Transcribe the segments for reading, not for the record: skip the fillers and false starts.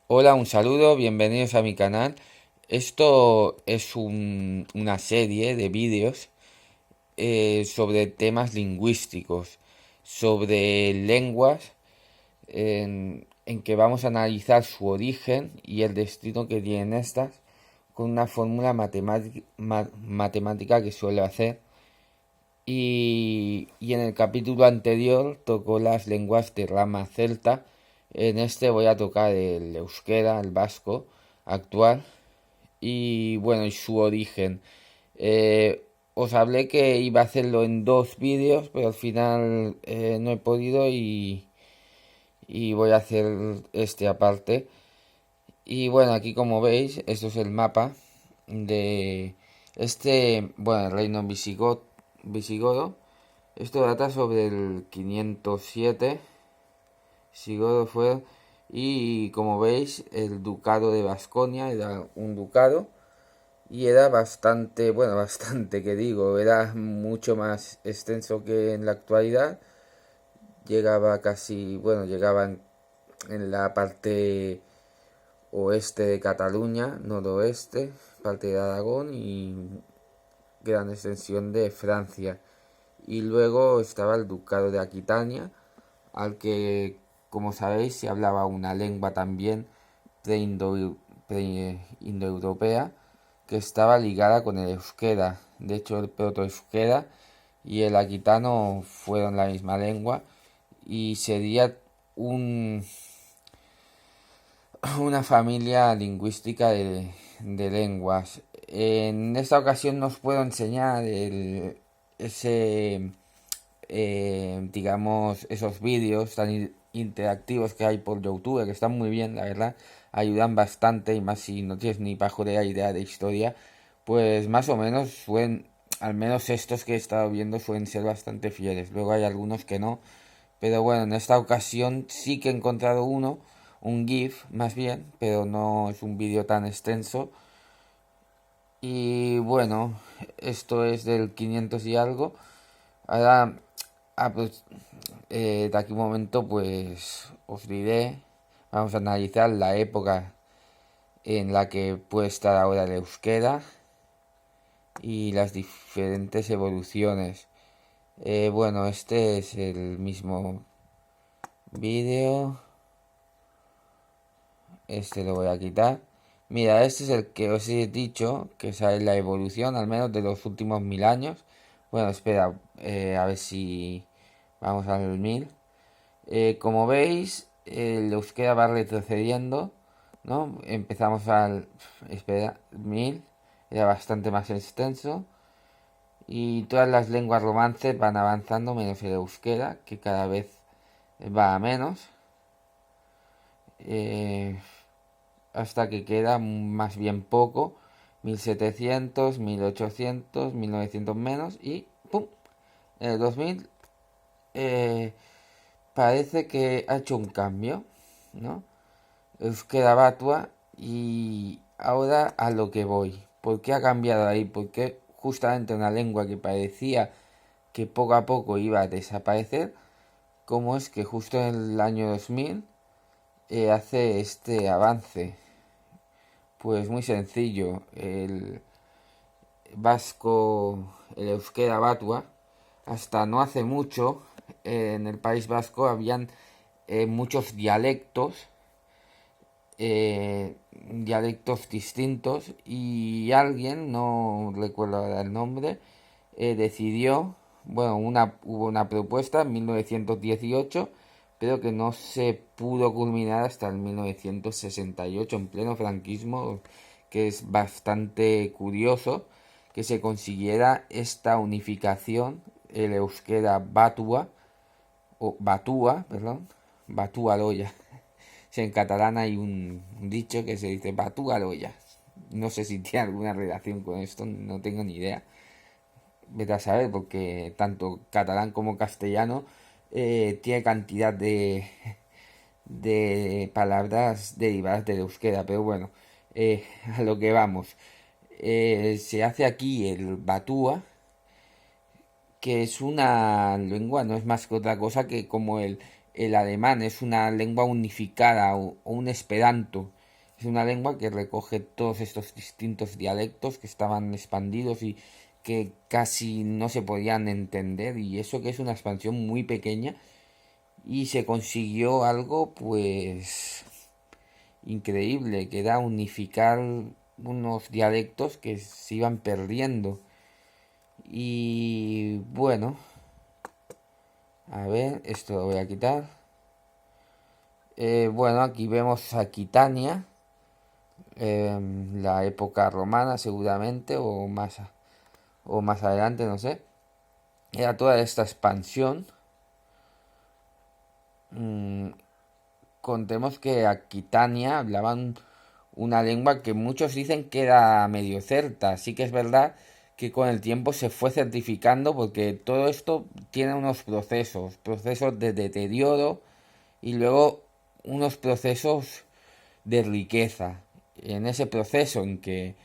Hola, un saludo, bienvenidos a mi canal. Esto es una serie de vídeos sobre temas lingüísticos, sobre lenguas, en que vamos a analizar su origen y el destino que tienen estas con una fórmula matemática que suelo hacer. Y en el capítulo anterior tocó las lenguas de rama celta. En este voy a tocar el euskera, el vasco actual y bueno, y su origen. Os hablé que iba a hacerlo en dos vídeos, pero al final no he podido y voy a hacer este aparte. Y bueno, aquí como veis, esto es el mapa de bueno, el reino visigodo. Esto data sobre el 507. Visigodo fue, y como veis, el ducado de Vasconia era un ducado y era bastante, bueno, bastante que digo, era mucho más extenso que en la actualidad. Llegaba casi, bueno, llegaba en la parte oeste de Cataluña, noroeste, parte de Aragón y gran extensión de Francia. Y luego estaba el ducado de Aquitania, al que, como sabéis, se hablaba una lengua también pre-indoeuropea que estaba ligada con el euskera. De hecho, el protoeuskera y el aquitano fueron la misma lengua y sería un, una familia lingüística de lenguas. En esta ocasión nos puedo enseñar ese, digamos, esos vídeos tan interactivos que hay por YouTube, que están muy bien, la verdad, ayudan bastante, y más si no tienes ni pajolera idea de historia, pues más o menos suelen, al menos estos que he estado viendo suelen ser bastante fieles. Luego hay algunos que no, pero bueno, en esta ocasión sí que he encontrado uno, un GIF más bien, pero no es un vídeo tan extenso. Y bueno, esto es del 500 y algo. Ahora, pues, de aquí un momento, pues os diré, vamos a analizar la época en la que puede estar ahora el euskera y las diferentes evoluciones. Bueno, este es el mismo vídeo, este lo voy a quitar. Mira, este es el que os he dicho, que es la evolución, al menos de los últimos 1000 años. Bueno, espera, a ver si vamos al 1000. Como veis, el euskera va retrocediendo, ¿no? Empezamos espera, 1000, era bastante más extenso. Y todas las lenguas romances van avanzando, menos el euskera, que cada vez va a menos. eh, Hasta que queda más bien poco, 1700, 1800, 1900 menos y ¡pum! En el 2000 eh, parece que ha hecho un cambio, ¿no? Euskera Batua, y ahora a lo que voy. ¿Por qué ha cambiado ahí? Porque justamente una lengua que parecía que poco a poco iba a desaparecer, como es que justo en el año 2000 hace este avance? Pues muy sencillo, el vasco, el euskera batua, hasta no hace mucho, en el País Vasco habían muchos dialectos distintos, y alguien, no recuerdo ahora el nombre, decidió, bueno, hubo una propuesta en 1918, pero que no se pudo culminar hasta el 1968, en pleno franquismo, que es bastante curioso que se consiguiera esta unificación, el euskera batua, o batúa, perdón, batúa loya. Si en catalán hay un dicho que se dice batúa loya. No sé si tiene alguna relación con esto, no tengo ni idea. Vete a saber, porque tanto catalán como castellano tiene cantidad de palabras derivadas del euskera, pero bueno, a lo que vamos. Se hace aquí el batúa, que es una lengua, no es más que otra cosa que como el alemán, es una lengua unificada o un esperanto. Es una lengua que recoge todos estos distintos dialectos que estaban expandidos y que casi no se podían entender, y eso que es una expansión muy pequeña, y se consiguió algo pues increíble, que era unificar unos dialectos que se iban perdiendo. Y bueno, a ver, esto lo voy a quitar. Bueno, aquí vemos Aquitania, la época romana seguramente, o más adelante, no sé. Era toda esta expansión. Mm, Contemos que Aquitania hablaban una lengua que muchos dicen que era medio celta. Sí que es verdad que con el tiempo se fue certificando, porque todo esto tiene unos procesos de deterioro y luego unos procesos de riqueza. En ese proceso en que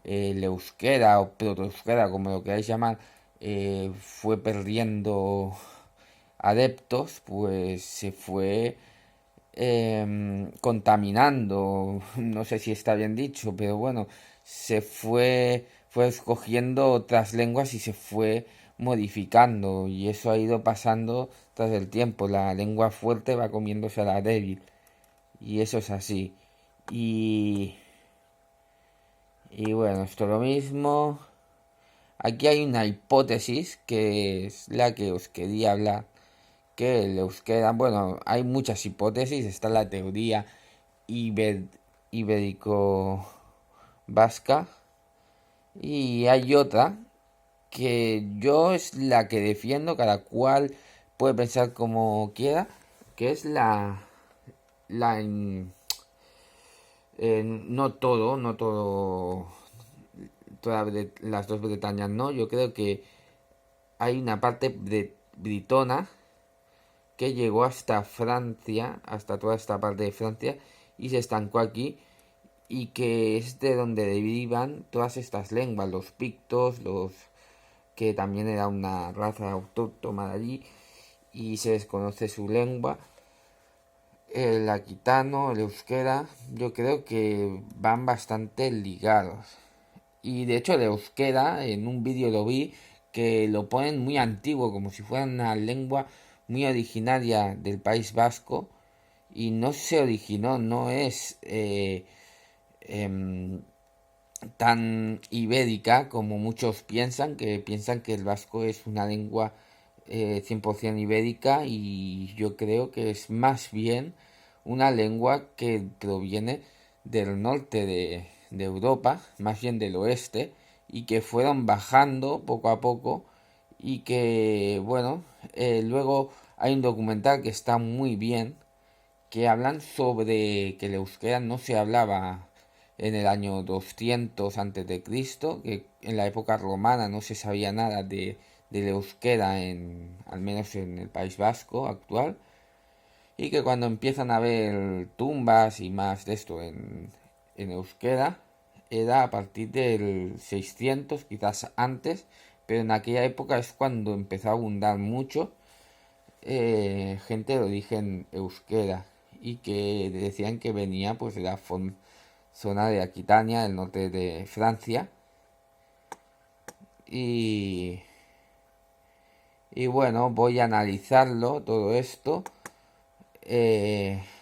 el euskera o protoeuskera, como lo queráis llamar, fue perdiendo adeptos, pues se fue contaminando, no sé si está bien dicho, pero bueno, fue escogiendo otras lenguas y se fue modificando, y eso ha ido pasando tras el tiempo. La lengua fuerte va comiéndose a la débil, y eso es así. Y, y bueno, esto es lo mismo. Aquí hay una hipótesis que es la que os quería hablar, que el euskera, bueno, hay muchas hipótesis. Está la teoría iber- ibérico-vasca, y hay otra que yo es la que defiendo, cada cual puede pensar como quiera, que es la no todo, las dos Bretañas no. Yo creo que hay una parte britona que llegó hasta Francia, hasta toda esta parte de Francia, y se estancó aquí, y que es de donde derivan todas estas lenguas, los pictos, los que también era una raza autóctona de allí, y se desconoce su lengua. El aquitano, el euskera, yo creo que van bastante ligados. Y de hecho el euskera, en un vídeo lo vi, que lo ponen muy antiguo, como si fuera una lengua muy originaria del País Vasco, y no se originó, no es em, tan ibérica como muchos piensan que el vasco es una lengua 100% ibérica, y yo creo que es más bien una lengua que proviene del norte de Europa, más bien del oeste, y que fueron bajando poco a poco, y que, bueno, luego hay un documental que está muy bien, que hablan sobre que el euskera no se hablaba en el año 200 antes de Cristo, que en la época romana no se sabía nada del euskera, al menos en el País Vasco actual, y que cuando empiezan a haber tumbas y más de esto en euskera, era a partir del 600, quizás antes, pero en aquella época es cuando empezó a abundar mucho gente de origen euskera, y que decían que venía pues de la zona de Aquitania, del norte de Francia. y, y bueno, voy a analizarlo todo esto.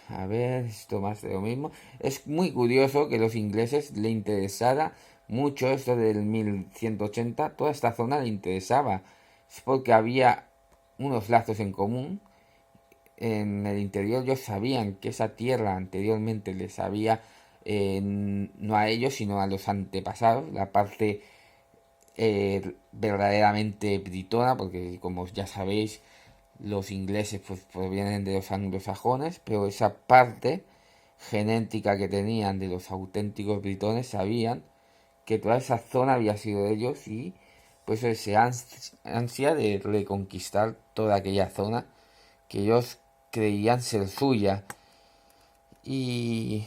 A ver, esto más de lo mismo. Es muy curioso que los ingleses le interesara mucho esto del 1180, toda esta zona le interesaba. Es porque había unos lazos en común. En el interior ellos sabían que esa tierra anteriormente les había, no a ellos, sino a los antepasados, la parte verdaderamente britona, porque como ya sabéis, los ingleses pues provienen de los anglosajones, pero esa parte genética que tenían de los auténticos britones, sabían que toda esa zona había sido de ellos, y pues ese ansia de reconquistar toda aquella zona que ellos creían ser suya. Y,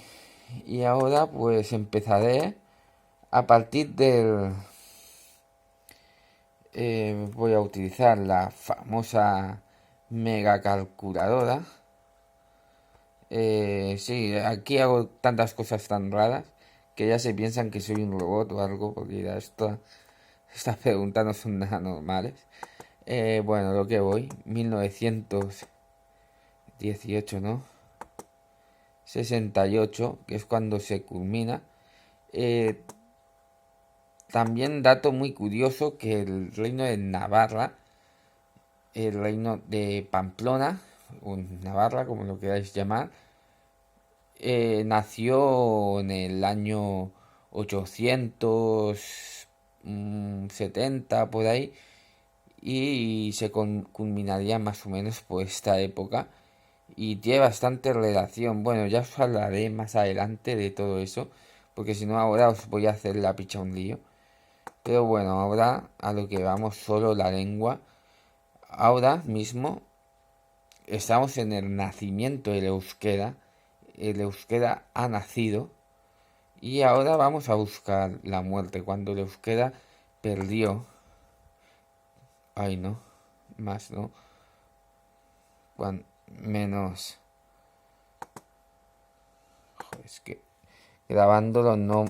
y ahora pues empezaré a partir del... voy a utilizar la famosa mega calculadora, Sí, aquí hago tantas cosas tan raras que ya se piensan que soy un robot o algo, porque ya estas preguntas no son nada normales. Bueno, lo que voy, 1918, ¿no? 68, que es cuando se culmina. Eh, También dato muy curioso que el reino de Navarra, el reino de Pamplona, o Navarra, como lo queráis llamar, nació en el año 870 por ahí y se culminaría más o menos por esta época y tiene bastante relación. Bueno, ya os hablaré más adelante de todo eso, porque si no ahora os voy a hacer la picha un lío. Pero bueno, ahora a lo que vamos, solo la lengua. Ahora mismo estamos en el nacimiento del euskera. El euskera ha nacido y ahora vamos a buscar la muerte. Cuando el euskera perdió, ay no, más no, menos, joder, es que grabándolo no.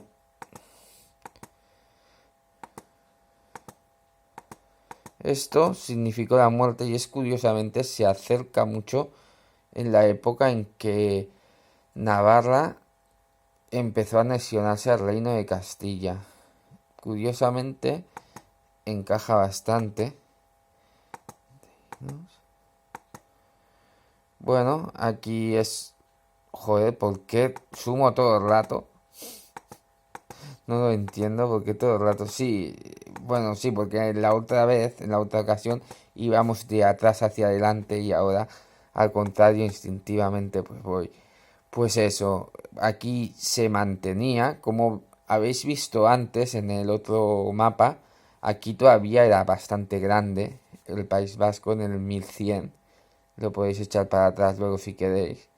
Esto significó la muerte y es curiosamente se acerca mucho en la época en que Navarra empezó a anexionarse al reino de Castilla. Curiosamente encaja bastante. Bueno, aquí es... Joder, ¿por qué sumo todo el rato? No lo entiendo, porque todo el rato sí. Bueno, sí, porque la otra vez, en la otra ocasión, íbamos de atrás hacia adelante y ahora, al contrario, instintivamente, pues voy. Pues eso, aquí se mantenía, como habéis visto antes en el otro mapa, aquí todavía era bastante grande el País Vasco en el 1100, lo podéis echar para atrás luego si queréis.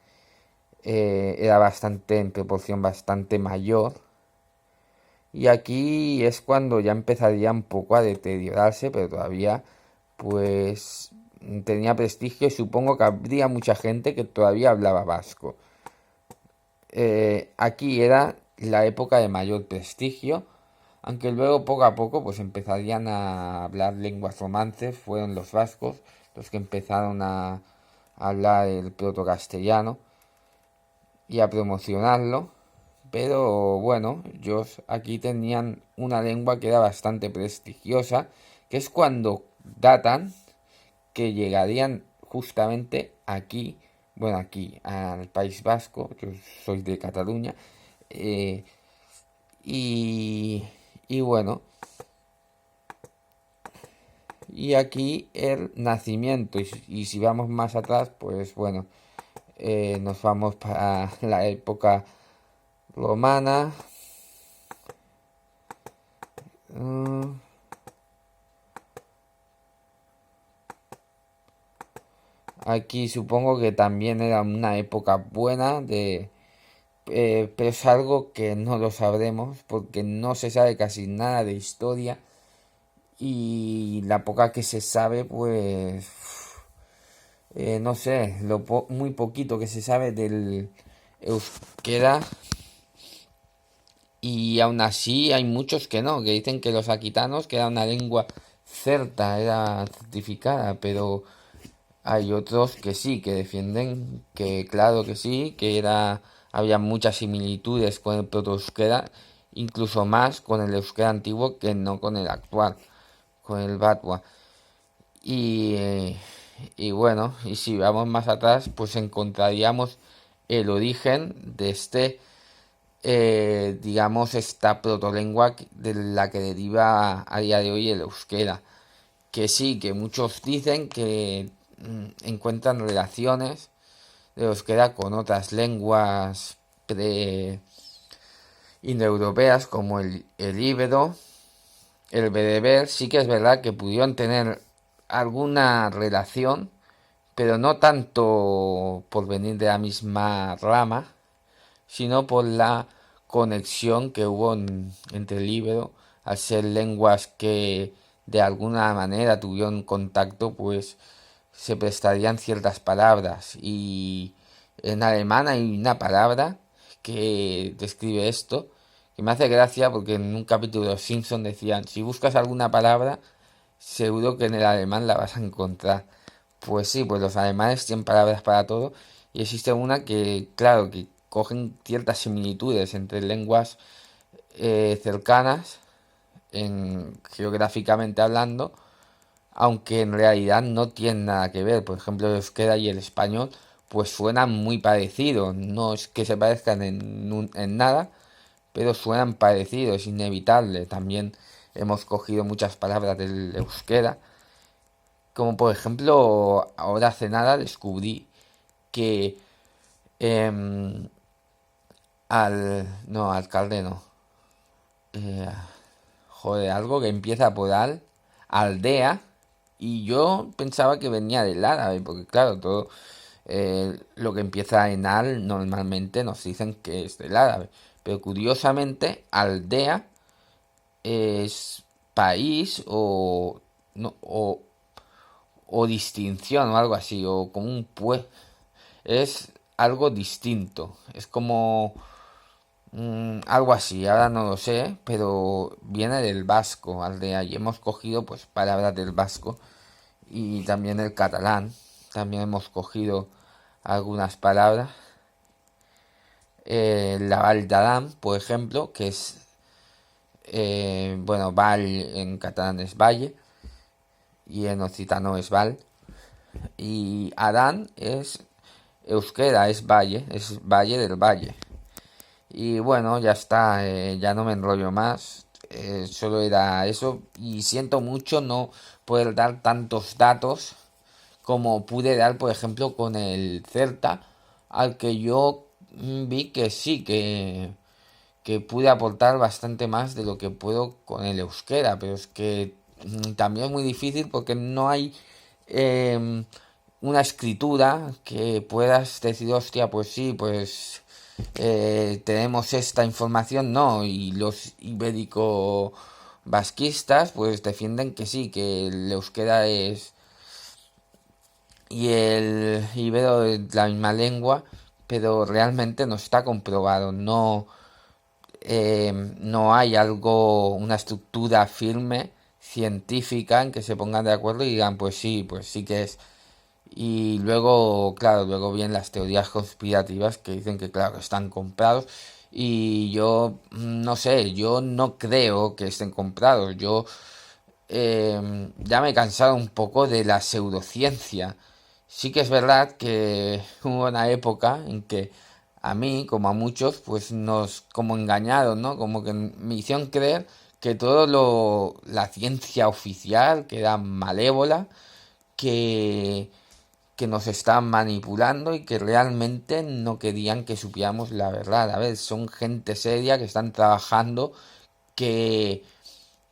Era bastante, en proporción bastante mayor. Y aquí es cuando ya empezaría un poco a deteriorarse, pero todavía pues tenía prestigio y supongo que habría mucha gente que todavía hablaba vasco. Aquí era la época de mayor prestigio, aunque luego poco a poco pues empezarían a hablar lenguas romances, fueron los vascos los que empezaron a hablar el proto-castellano y a promocionarlo, pero bueno, ellos aquí tenían una lengua que era bastante prestigiosa, que es cuando datan que llegarían justamente aquí, bueno, aquí al País Vasco, yo soy de Cataluña, eh, y, y bueno, y aquí el nacimiento, y si vamos más atrás, pues bueno, nos vamos para la época romana. Mm, Aquí supongo que también era una época buena de... pero es algo que no lo sabremos porque no se sabe casi nada de historia y la poca que se sabe pues no sé, muy poquito que se sabe del euskera y aún así hay muchos que no, que dicen que los aquitanos, que era una lengua celta, era certificada, pero hay otros que sí, que defienden que claro que sí, que había muchas similitudes con el protoeuskera, incluso más con el euskera antiguo que no con el actual, con el batwa. Y, y bueno, y si vamos más atrás, pues encontraríamos el origen de digamos, esta protolengua de la que deriva a día de hoy el euskera. Que sí, que muchos dicen que encuentran relaciones de euskera con otras lenguas indoeuropeas como el íbero, el bereber. Sí que es verdad que pudieron tener alguna relación, pero no tanto por venir de la misma rama, sino por la conexión que hubo entre el íbero, al ser lenguas que de alguna manera tuvieron contacto, pues se prestarían ciertas palabras En alemán hay una palabra que describe esto, que me hace gracia porque en un capítulo de Los Simpson decían, si buscas alguna palabra, seguro que en el alemán la vas a encontrar. Pues sí, pues los alemanes tienen palabras para todo y existe una que, claro, que cogen ciertas similitudes entre lenguas cercanas, geográficamente hablando, aunque en realidad no tienen nada que ver. Por ejemplo, el euskera y el español pues suenan muy parecidos. No es que se parezcan en nada, pero suenan parecidos, es inevitable. También hemos cogido muchas palabras del euskera, como por ejemplo, ahora hace nada descubrí que em, no, alcalde no. Eh, joder, algo que empieza por aldea, y yo pensaba que venía del árabe, porque claro, todo lo que empieza en al normalmente nos dicen que es del árabe, pero curiosamente aldea es país no, o distinción o algo así, o como un es algo distinto, es como algo así, ahora no lo sé, pero viene del vasco, aldea, y hemos cogido pues palabras del vasco y también el catalán, también hemos cogido algunas palabras. La Val d'Aran, por ejemplo, que es, bueno, Val en catalán es valle y en occitano es Val, y Aran es euskera, es valle del valle. Y bueno, ya está, ya no me enrollo más, solo era eso y siento mucho no poder dar tantos datos como pude dar, por ejemplo, con el Celta, al que yo vi que sí, que pude aportar bastante más de lo que puedo con el euskera, pero es que también es muy difícil porque no hay em, una escritura que puedas decir, hostia, pues sí, pues tenemos esta información, no, y los ibérico vasquistas pues defienden que sí, que el euskera es y el ibero es la misma lengua, pero realmente no está comprobado, no hay una estructura firme científica en que se pongan de acuerdo y digan, pues sí que es. Y luego, claro, luego vienen las teorías conspirativas que dicen que, claro, están comprados. Y yo, no sé, yo no creo que estén comprados. Yo ya me he cansado un poco de la pseudociencia. Sí que es verdad que hubo una época en que a mí, como a muchos, pues nos como engañaron, ¿no? Como que me hicieron creer que la ciencia oficial, que era malévola, que, que nos estaban manipulando y que realmente no querían que supiéramos la verdad. A ver, son gente seria que están trabajando, que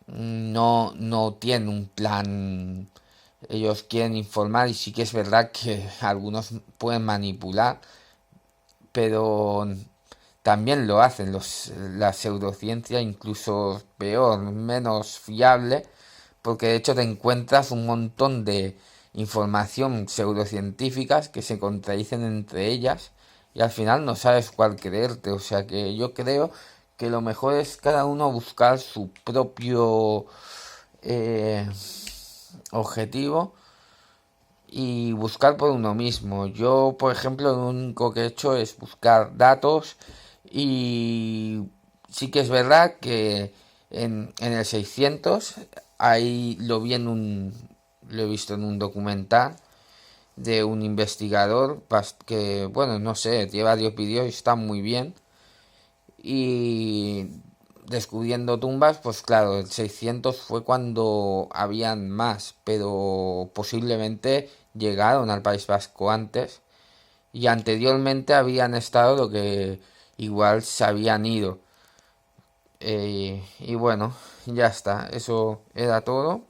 no tienen un plan. Ellos quieren informar y sí que es verdad que algunos pueden manipular, pero también lo hacen la pseudociencia, incluso peor, menos fiable, porque de hecho te encuentras un montón de información pseudocientíficas que se contradicen entre ellas y al final no sabes cuál creerte. O sea que yo creo que lo mejor es cada uno buscar su propio eh, objetivo y buscar por uno mismo. Yo, por ejemplo, lo único que he hecho es buscar datos y sí que es verdad que en el 600 ahí lo he visto en un documental de un investigador que, bueno, no sé, lleva varios vídeos y está muy bien. Y descubriendo tumbas, pues claro, el 600 fue cuando habían más, pero posiblemente llegaron al País Vasco antes y anteriormente habían estado lo que igual se habían ido. Y bueno, ya está, eso era todo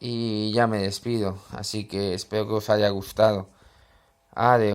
y ya me despido, así que espero que os haya gustado. Adiós.